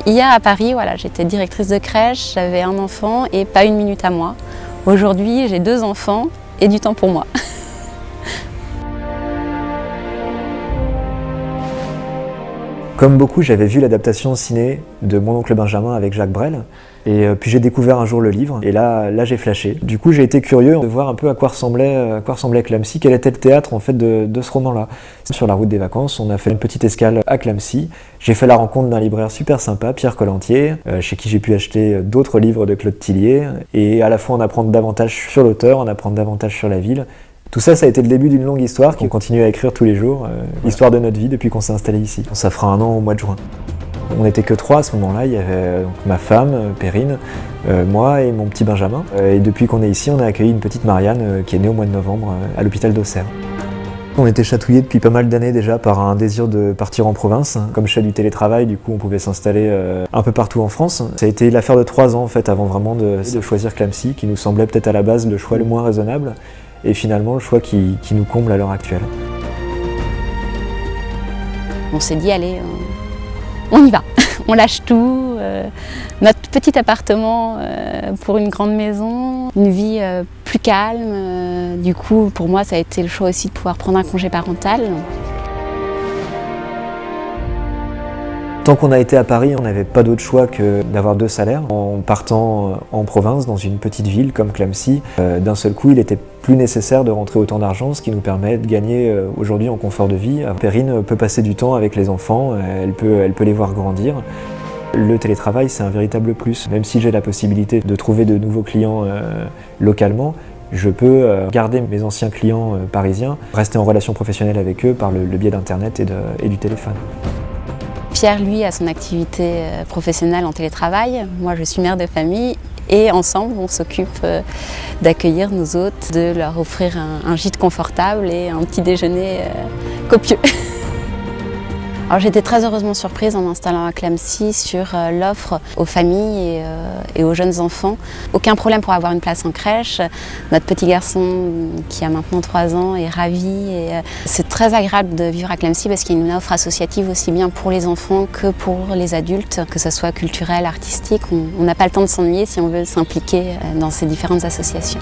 Hier à Paris, voilà, j'étais directrice de crèche, j'avais un enfant et pas une minute à moi. Aujourd'hui, j'ai 2 enfants et du temps pour moi. Comme beaucoup, j'avais vu l'adaptation ciné de Mon oncle Benjamin avec Jacques Brel. Et puis j'ai découvert un jour le livre, et là j'ai flashé. Du coup j'ai été curieux de voir un peu à quoi ressemblait Clamecy, quel était le théâtre en fait de ce roman-là. Sur la route des vacances, on a fait une petite escale à Clamecy. J'ai fait la rencontre d'un libraire super sympa, Pierre Collantier, chez qui j'ai pu acheter d'autres livres de Claude Tillier, et à la fois en apprendre davantage sur l'auteur, en apprendre davantage sur la ville. Tout ça, ça a été le début d'une longue histoire qu'on continue à écrire tous les jours, l'histoire de notre vie depuis qu'on s'est installé ici. Ça fera 1 an au mois de juin. On n'était que 3 à ce moment-là, il y avait donc ma femme, Perrine, moi et mon petit Benjamin. Et depuis qu'on est ici, on a accueilli une petite Marianne qui est née au mois de novembre à l'hôpital d'Auxerre. On était chatouillés depuis pas mal d'années déjà par un désir de partir en province. Comme je fais du télétravail, du coup on pouvait s'installer un peu partout en France. Ça a été l'affaire de 3 ans en fait avant vraiment de choisir Clamecy, qui nous semblait peut-être à la base le choix le moins raisonnable. Et finalement le choix qui nous comble à l'heure actuelle. On s'est dit allez, on y va, on lâche tout, notre petit appartement pour une grande maison, une vie plus calme. Du coup pour moi ça a été le choix aussi de pouvoir prendre un congé parental. Tant qu'on a été à Paris, on n'avait pas d'autre choix que d'avoir 2 salaires. En partant en province, dans une petite ville comme Clamecy, d'un seul coup, il était plus nécessaire de rentrer autant d'argent, ce qui nous permet de gagner aujourd'hui en confort de vie. Perrine peut passer du temps avec les enfants, elle peut les voir grandir. Le télétravail, c'est un véritable plus. Même si j'ai la possibilité de trouver de nouveaux clients localement, je peux garder mes anciens clients parisiens, rester en relation professionnelle avec eux par le biais d'Internet et du téléphone. Pierre, lui, a son activité professionnelle en télétravail. Moi, je suis mère de famille et ensemble, on s'occupe d'accueillir nos hôtes, de leur offrir un gîte confortable et un petit déjeuner copieux. Alors j'étais très heureusement surprise en m'installant à Clamecy sur l'offre aux familles et aux jeunes enfants. Aucun problème pour avoir une place en crèche. Notre petit garçon qui a maintenant 3 ans est ravi. C'est très agréable de vivre à Clamecy parce qu'il y a une offre associative aussi bien pour les enfants que pour les adultes, que ce soit culturel, artistique. On n'a pas le temps de s'ennuyer si on veut s'impliquer dans ces différentes associations.